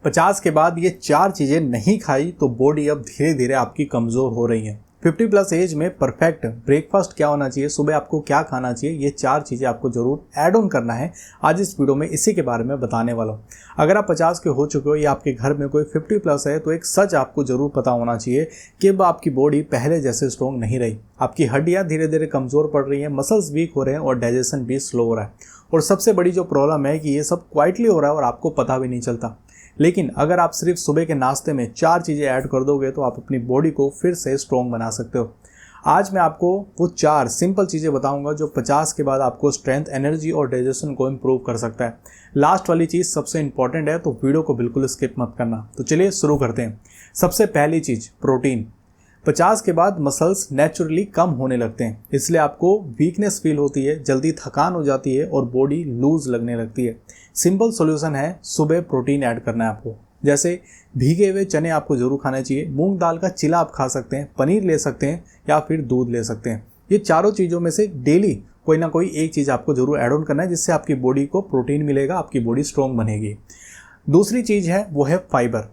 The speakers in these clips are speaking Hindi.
50 के बाद ये 4 चीज़ें नहीं खाई तो बॉडी अब धीरे धीरे आपकी कमज़ोर हो रही है। 50 प्लस एज में परफेक्ट ब्रेकफास्ट क्या होना चाहिए, सुबह आपको क्या खाना चाहिए, ये 4 चीज़ें आपको जरूर ऐड ऑन करना है। आज इस वीडियो में इसी के बारे में बताने वाला हूँ। अगर आप 50 के हो चुके हो या आपके घर में कोई 50 प्लस है तो एक सच आपको जरूर पता होना चाहिए कि अब आपकी बॉडी पहले जैसे स्ट्रॉन्ग नहीं रही। आपकी हड्डियाँ धीरे धीरे कमज़ोर पड़ रही हैं, मसल्स वीक हो रहे हैं और डाइजेशन भी स्लो हो रहा है। और सबसे बड़ी जो प्रॉब्लम है कि ये सब क्वाइटली हो रहा है और आपको पता भी नहीं चलता। लेकिन अगर आप सिर्फ सुबह के नाश्ते में 4 चीज़ें ऐड कर दोगे तो आप अपनी बॉडी को फिर से स्ट्रॉन्ग बना सकते हो। आज मैं आपको वो 4 सिंपल चीज़ें बताऊंगा जो 50 के बाद आपको स्ट्रेंथ, एनर्जी और डाइजेशन को इम्प्रूव कर सकता है। लास्ट वाली चीज़ सबसे इंपॉर्टेंट है, तो वीडियो को बिल्कुल स्किप मत करना। तो चलिए शुरू करते हैं। सबसे पहली चीज़ प्रोटीन। 50 के बाद मसल्स नेचुरली कम होने लगते हैं, इसलिए आपको वीकनेस फील होती है, जल्दी थकान हो जाती है और बॉडी लूज लगने लगती है। सिंपल सॉल्यूशन है, सुबह प्रोटीन ऐड करना है आपको। जैसे भीगे हुए चने आपको जरूर खाने चाहिए, मूंग दाल का चिला आप खा सकते हैं, पनीर ले सकते हैं या फिर दूध ले सकते हैं। ये चारों चीज़ों में से डेली कोई ना कोई एक चीज़ आपको जरूर ऐड ऑन करना है, जिससे आपकी बॉडी को प्रोटीन मिलेगा, आपकी बॉडी स्ट्रॉन्ग बनेगी। दूसरी चीज़ है वो है फाइबर।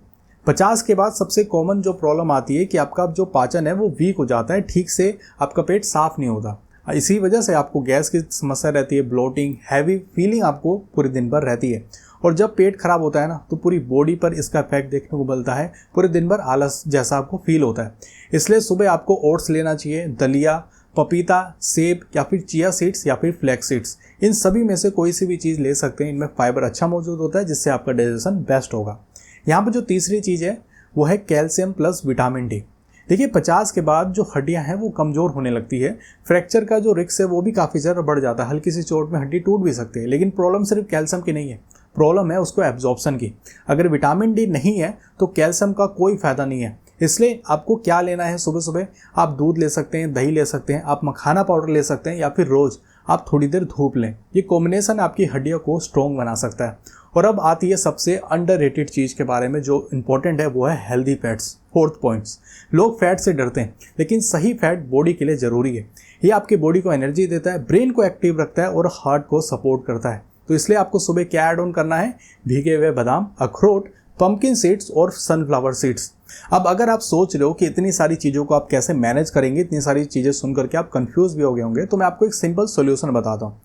50 के बाद सबसे कॉमन जो प्रॉब्लम आती है कि आपका जो पाचन है वो वीक हो जाता है, ठीक से आपका पेट साफ नहीं होता। इसी वजह से आपको गैस की समस्या रहती है, ब्लोटिंग, हैवी फीलिंग आपको पूरे दिन भर रहती है। और जब पेट खराब होता है ना तो पूरी बॉडी पर इसका इफेक्ट देखने को मिलता है, पूरे दिन भर आलस जैसा आपको फील होता है। इसलिए सुबह आपको ओट्स लेना चाहिए, दलिया, पपीता, सेब या फिर चिया सीड्स या फिर फ्लैक्स सीड्स, इन सभी में से कोई सी भी चीज़ ले सकते हैं। इनमें फाइबर अच्छा मौजूद होता है, जिससे आपका डाइजेशन बेस्ट होगा। यहाँ पर जो तीसरी चीज़ है वो है कैल्शियम प्लस विटामिन डी। देखिए 50 के बाद जो हड्डियां हैं वो कमज़ोर होने लगती है, फ्रैक्चर का जो रिस्क है वो भी काफ़ी ज़्यादा बढ़ जाता है, हल्की सी चोट में हड्डी टूट भी सकती है। लेकिन प्रॉब्लम सिर्फ कैल्शियम की नहीं है, प्रॉब्लम है उसको एब्जॉर्प्शन की। अगर विटामिन डी नहीं है तो कैल्शियम का कोई फ़ायदा नहीं है। इसलिए आपको क्या लेना है, सुबह सुबह आप दूध ले सकते हैं, दही ले सकते हैं, आप मखाना पाउडर ले सकते हैं या फिर रोज़ आप थोड़ी देर धूप लें। ये कॉम्बिनेशन आपकी हड्डियों को स्ट्रॉन्ग बना सकता है। और अब आती है सबसे अंडररेटेड चीज़ के बारे में जो इंपॉर्टेंट है, वो है हेल्दी फैट्स। 4th points. लोग फैट से डरते हैं, लेकिन सही फैट बॉडी के लिए ज़रूरी है। ये आपकी बॉडी को एनर्जी देता है, ब्रेन को एक्टिव रखता है और हार्ट को सपोर्ट करता है। तो इसलिए आपको सुबह क्या ऐड ऑन करना है, भीगे हुए बादाम, अखरोट, पंपकिन सीड्स और सनफ्लावर सीड्स। अब अगर आप सोच रहे हो कि इतनी सारी चीज़ों को आप कैसे मैनेज करेंगे, इतनी सारी चीज़ें सुन करके आप कंफ्यूज भी हो गए होंगे, तो मैं आपको एक सिंपल सॉल्यूशन बताता हूँ।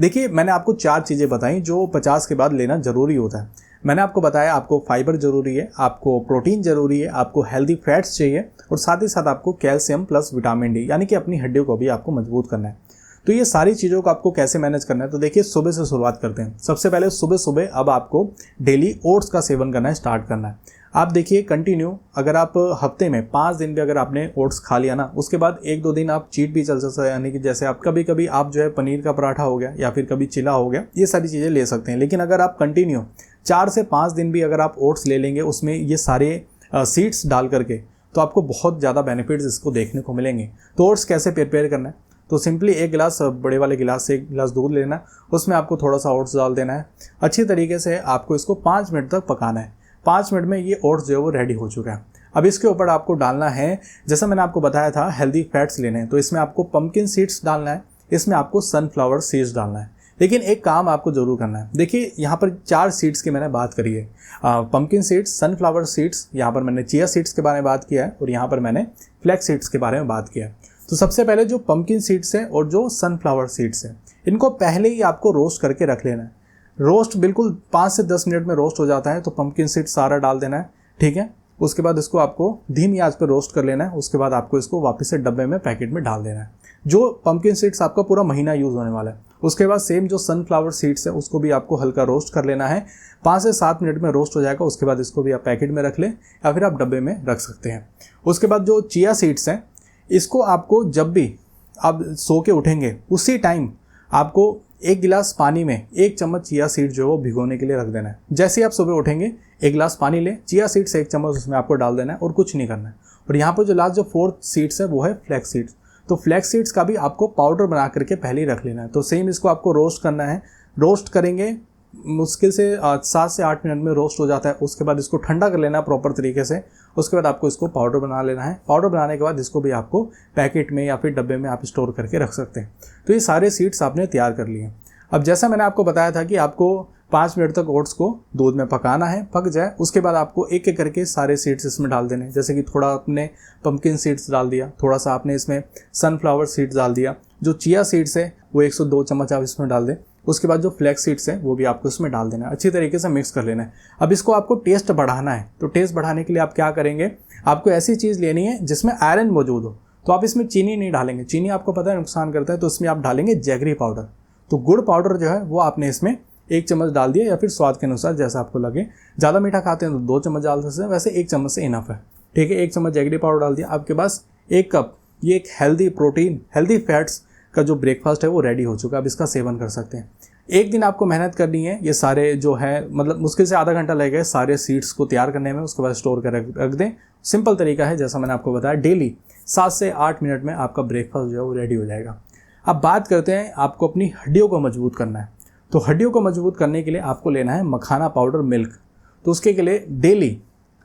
देखिए मैंने आपको 4 चीज़ें बताई जो 50 के बाद लेना ज़रूरी होता है। मैंने आपको बताया आपको फाइबर ज़रूरी है, आपको प्रोटीन ज़रूरी है, आपको हेल्दी फैट्स चाहिए और साथ ही साथ आपको कैल्शियम प्लस विटामिन डी, यानी कि अपनी हड्डियों को भी आपको मजबूत करना है। तो ये सारी चीज़ों को आपको कैसे मैनेज करना है, तो देखिए सुबह से शुरुआत करते हैं। सबसे पहले सुबह सुबह अब आपको डेली ओट्स का सेवन करना स्टार्ट करना है। आप देखिए कंटिन्यू, अगर आप हफ्ते में 5 दिन भी अगर आपने ओट्स खा लिया ना, उसके बाद 1-2 दिन आप चीट भी चल सकते हैं, यानी कि जैसे आप कभी कभी आप जो है पनीर का पराठा हो गया या फिर कभी चिला हो गया, ये सारी चीज़ें ले सकते हैं। लेकिन अगर आप कंटिन्यू 4 से 5 दिन भी अगर आप ओट्स ले लेंगे, उसमें ये सारे सीड्स डाल करके, तो आपको बहुत ज़्यादा बेनिफिट्स इसको देखने को मिलेंगे। तो ओट्स कैसे प्रिपेयर करना है, तो सिंपली 1 गिलास, बड़े वाले गिलास से 1 गिलास दूध लेना है, उसमें आपको थोड़ा सा ओट्स डाल देना है। अच्छी तरीके से आपको इसको 5 मिनट तक पकाना है। 5 मिनट में ये ओट्स जो है वो रेडी हो चुका है। अब इसके ऊपर आपको डालना है, जैसा मैंने आपको बताया था, हेल्दी फैट्स लेने हैं। तो इसमें आपको पंपकिन सीड्स डालना है, इसमें आपको सनफ्लावर सीड्स डालना है। लेकिन एक काम आपको जरूर करना है। देखिए यहाँ पर 4 सीड्स की मैंने बात करी है, पंपकिन सीड्स, सनफ्लावर सीड्स, यहाँ पर मैंने चिया सीड्स के बारे में बात किया है और यहाँ पर मैंने फ्लैक्स सीड्स के बारे में बात किया है। तो सबसे पहले जो पंपकिन सीड्स हैं और जो सनफ्लावर सीड्स हैं, इनको पहले ही आपको रोस्ट करके रख लेना है। रोस्ट बिल्कुल 5 से 10 मिनट में रोस्ट हो जाता है, तो पंपकिन सीड्स सारा डाल देना है, ठीक है। उसके बाद इसको आपको धीमी आंच पर रोस्ट कर लेना है। उसके बाद आपको इसको वापस से डब्बे में, पैकेट में डाल देना है। जो पंपकिन सीड्स आपका पूरा महीना यूज़ होने वाला है। उसके बाद सेम जो सनफ्लावर सीड्स है उसको भी आपको हल्का रोस्ट कर लेना है। 5 से 7 मिनट में रोस्ट हो जाएगा। उसके बाद इसको भी आप पैकेट में रख लें या फिर आप डब्बे में रख सकते हैं। उसके बाद जो चिया सीड्स हैं, इसको आपको जब भी आप सो के उठेंगे उसी टाइम आपको 1 गिलास पानी में 1 चम्मच चिया सीड जो है वो भिगोने के लिए रख देना है। जैसे ही आप सुबह उठेंगे 1 गिलास पानी लें, चिया सीड्स 1 चम्मच उसमें आपको डाल देना है और कुछ नहीं करना है। और यहाँ पर जो लास्ट जो 4th सीड्स है वो है फ्लैक्स सीड्स। तो फ्लैक्स सीड्स का भी आपको पाउडर बना करके पहले ही रख लेना है। तो सेम इसको आपको रोस्ट करना है। रोस्ट करेंगे मुश्किल से 7 से 8 मिनट में रोस्ट हो जाता है। उसके बाद इसको ठंडा कर लेना है प्रॉपर तरीके से। उसके बाद आपको इसको पाउडर बना लेना है। पाउडर बनाने के बाद इसको भी आपको पैकेट में या फिर डब्बे में आप स्टोर करके रख सकते हैं। तो ये सारे सीड्स आपने तैयार कर लिए। अब जैसा मैंने आपको बताया था कि आपको 5 मिनट तक ओट्स को दूध में पकाना है, पक जाए उसके बाद आपको एक एक करके सारे सीड्स इसमें डाल देने। जैसे कि थोड़ा आपने पंपकिन सीड्स डाल दिया, थोड़ा सा आपने इसमें सनफ्लावर सीड्स डाल दिया, जो चिया सीड्स है वो 102 चम्मच आप इसमें डाल दें। उसके बाद जो फ्लैक्स सीड्स हैं वो भी आपको इसमें डाल देना है, अच्छी तरीके से मिक्स कर लेना है। अब इसको आपको टेस्ट बढ़ाना है, तो टेस्ट बढ़ाने के लिए आप क्या करेंगे, आपको ऐसी चीज़ लेनी है जिसमें आयरन मौजूद हो। तो आप इसमें चीनी नहीं डालेंगे, चीनी आपको पता है नुकसान करता है, तो इसमें आप डालेंगे जैगरी पाउडर। तो गुड़ पाउडर जो है वो आपने इसमें 1 चम्मच डाल दिया, या फिर स्वाद के अनुसार जैसा आपको लगे। ज़्यादा मीठा खाते हैं तो 2 चम्मच डाल सकते हैं, वैसे 1 चम्मच से इनफ है, ठीक है। 1 चम्मच जैगरी पाउडर डाल दिया, आपके पास 1 कप ये एक हेल्दी प्रोटीन, हेल्दी फैट्स का जो ब्रेकफास्ट है वो रेडी हो चुका है। अब इसका सेवन कर सकते हैं। एक दिन आपको मेहनत करनी है, ये सारे जो है मतलब मुश्किल से आधा घंटा लगेगा सारे सीड्स को तैयार करने में, उसके बाद स्टोर कर रख दें। सिंपल तरीका है, जैसा मैंने आपको बताया, डेली 7 से 8 मिनट में आपका ब्रेकफास्ट जो है वो रेडी हो जाएगा। अब बात करते हैं, आपको अपनी हड्डियों को मजबूत करना है। तो हड्डियों को मजबूत करने के लिए आपको लेना है मखाना पाउडर मिल्क। तो उसके के लिए डेली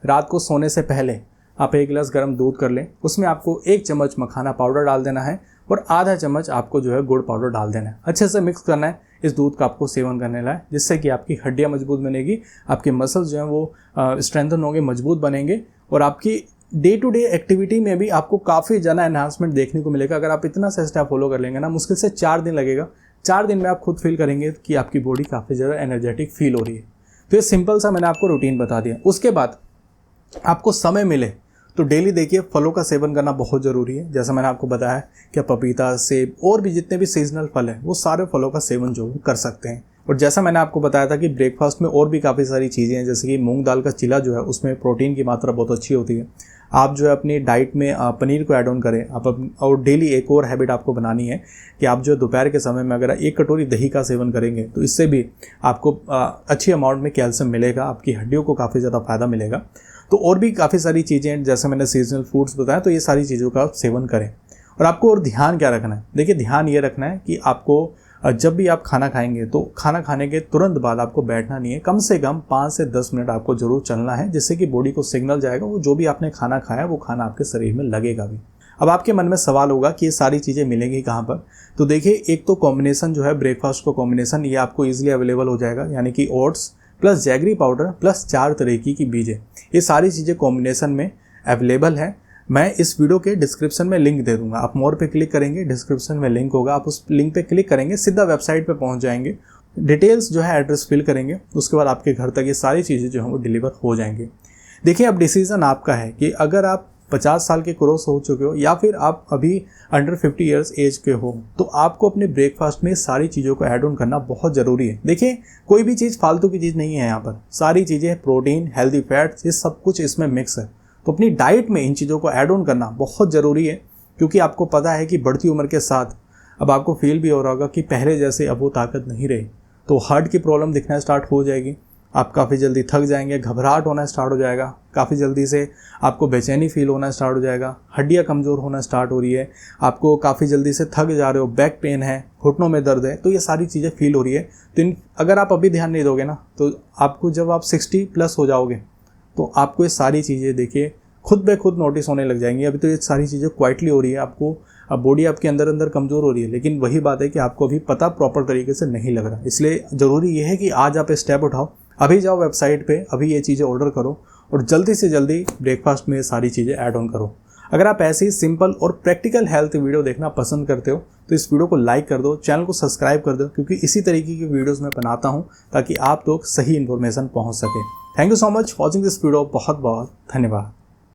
रात को सोने से पहले आप 1 गिलास गर्म दूध कर लें, उसमें आपको 1 चम्मच मखाना पाउडर डाल देना है और आधा चम्मच आपको जो है गुड़ पाउडर डाल देना है। अच्छे से मिक्स करना है, इस दूध का आपको सेवन करने लाए, जिससे कि आपकी हड्डियाँ मजबूत बनेगी, आपके मसल्स जो हैं वो स्ट्रेंथन होंगे, मजबूत बनेंगे, और आपकी डे टू डे एक्टिविटी में भी आपको काफ़ी ज़्यादा एनहांसमेंट देखने को मिलेगा। अगर आप इतना सा स्टेप फॉलो कर लेंगे ना, मुश्किल से 4 दिन लगेगा, 4 दिन में आप खुद फील करेंगे कि आपकी बॉडी काफ़ी ज़्यादा एनर्जेटिक फील हो रही है। तो ये सिंपल सा मैंने आपको रूटीन बता दिया। उसके बाद आपको समय मिले तो डेली देखिए फलों का सेवन करना बहुत ज़रूरी है। जैसा मैंने आपको बताया कि पपीता, सेब और भी जितने भी सीजनल फल हैं वो सारे फलों का सेवन जो कर सकते हैं। और जैसा मैंने आपको बताया था कि ब्रेकफास्ट में और भी काफ़ी सारी चीज़ें हैं, जैसे कि मूंग दाल का चिला जो है उसमें प्रोटीन की मात्रा बहुत अच्छी होती है। आप जो है अपनी डाइट में पनीर को ऐड ऑन करें आप और डेली एक और हैबिट आपको बनानी है कि आप जो है दोपहर के समय में अगर 1 कटोरी दही का सेवन करेंगे तो इससे भी आपको अच्छी अमाउंट में कैल्शियम मिलेगा, आपकी हड्डियों को काफ़ी ज़्यादा फायदा मिलेगा। तो और भी काफ़ी सारी चीज़ें हैं, जैसे मैंने सीजनल फ्रूट्स बताया, तो ये सारी चीज़ों का सेवन करें। और आपको और ध्यान क्या रखना है, देखिए ध्यान ये रखना है कि आपको जब भी आप खाना खाएंगे तो खाना खाने के तुरंत बाद आपको बैठना नहीं है, कम से कम 5 से 10 मिनट आपको ज़रूर चलना है, जिससे कि बॉडी को सिग्नल जाएगा वो जो भी आपने खाना खाया वो खाना आपके शरीर में लगेगा भी। अब आपके मन में सवाल होगा कि ये सारी चीज़ें मिलेंगी कहाँ पर। तो देखिए एक तो कॉम्बिनेशन जो है ब्रेकफास्ट को कॉम्बिनेशन ये आपको ईजिली अवेलेबल हो जाएगा, यानी कि oats plus jaggery powder plus 4 तरीके की बीजें, ये सारी चीज़ें कॉम्बिनेशन में अवेलेबल है। मैं इस वीडियो के डिस्क्रिप्शन में लिंक दे दूंगा, आप मोर पे क्लिक करेंगे, डिस्क्रिप्शन में लिंक होगा, आप उस लिंक पे क्लिक करेंगे, सीधा वेबसाइट पे पहुंच जाएंगे, डिटेल्स जो है एड्रेस फिल करेंगे, उसके बाद आपके घर तक ये सारी चीज़ें जो हैं वो डिलीवर हो जाएंगी। देखिए अब डिसीजन आपका है कि अगर आप 50 साल के क्रॉस हो चुके हो या फिर आप अभी अंडर 50 ईयर्स एज के हो, तो आपको अपने ब्रेकफास्ट में सारी चीज़ों को ऐड ऑन करना बहुत ज़रूरी है। देखिए कोई भी चीज़ फालतू की चीज़ नहीं है, यहाँ पर सारी चीज़ें प्रोटीन, हेल्दी फैट्स, ये सब कुछ इसमें मिक्स है। तो अपनी डाइट में इन चीज़ों को ऐड ऑन करना बहुत ज़रूरी है, क्योंकि आपको पता है कि बढ़ती उम्र के साथ अब आपको फील भी हो रहा होगा कि पहले जैसे अब वो ताकत नहीं रही, तो हार्ट की प्रॉब्लम दिखना स्टार्ट हो जाएगी, आप काफ़ी जल्दी थक जाएंगे, घबराहट होना स्टार्ट हो जाएगा, काफ़ी जल्दी से आपको बेचैनी फील होना स्टार्ट हो जाएगा, हड्डियाँ कमज़ोर होना स्टार्ट हो रही है, आपको काफ़ी जल्दी से थक जा रहे हो, बैक पेन है, घुटनों में दर्द है, तो ये सारी चीज़ें फील हो रही है। तो अगर आप अभी ध्यान नहीं दोगे ना, तो आपको जब आप 60 प्लस हो जाओगे तो आपको ये सारी चीज़ें देखिए खुद ब खुद नोटिस होने लग जाएंगी। अभी तो ये सारी चीज़ें क्वाइटली हो रही है, आपको अब बॉडी आपके अंदर अंदर कमज़ोर हो रही है, लेकिन वही बात है कि आपको अभी पता प्रॉपर तरीके से नहीं लग रहा। इसलिए ज़रूरी ये है कि आज आप स्टेप उठाओ, अभी जाओ वेबसाइट पे, अभी ये चीज़ें ऑर्डर करो और जल्दी से जल्दी ब्रेकफास्ट में ये सारी चीज़ें ऐड ऑन करो। अगर आप ऐसे ही सिंपल और प्रैक्टिकल हेल्थ वीडियो देखना पसंद करते हो तो इस वीडियो को लाइक कर दो, चैनल को सब्सक्राइब कर दो, क्योंकि इसी तरीके की वीडियोस मैं बनाता हूँ ताकि आप लोग सही इन्फॉर्मेशन पहुँच सके। Thank you so much watching this video, बहुत बहुत धन्यवाद।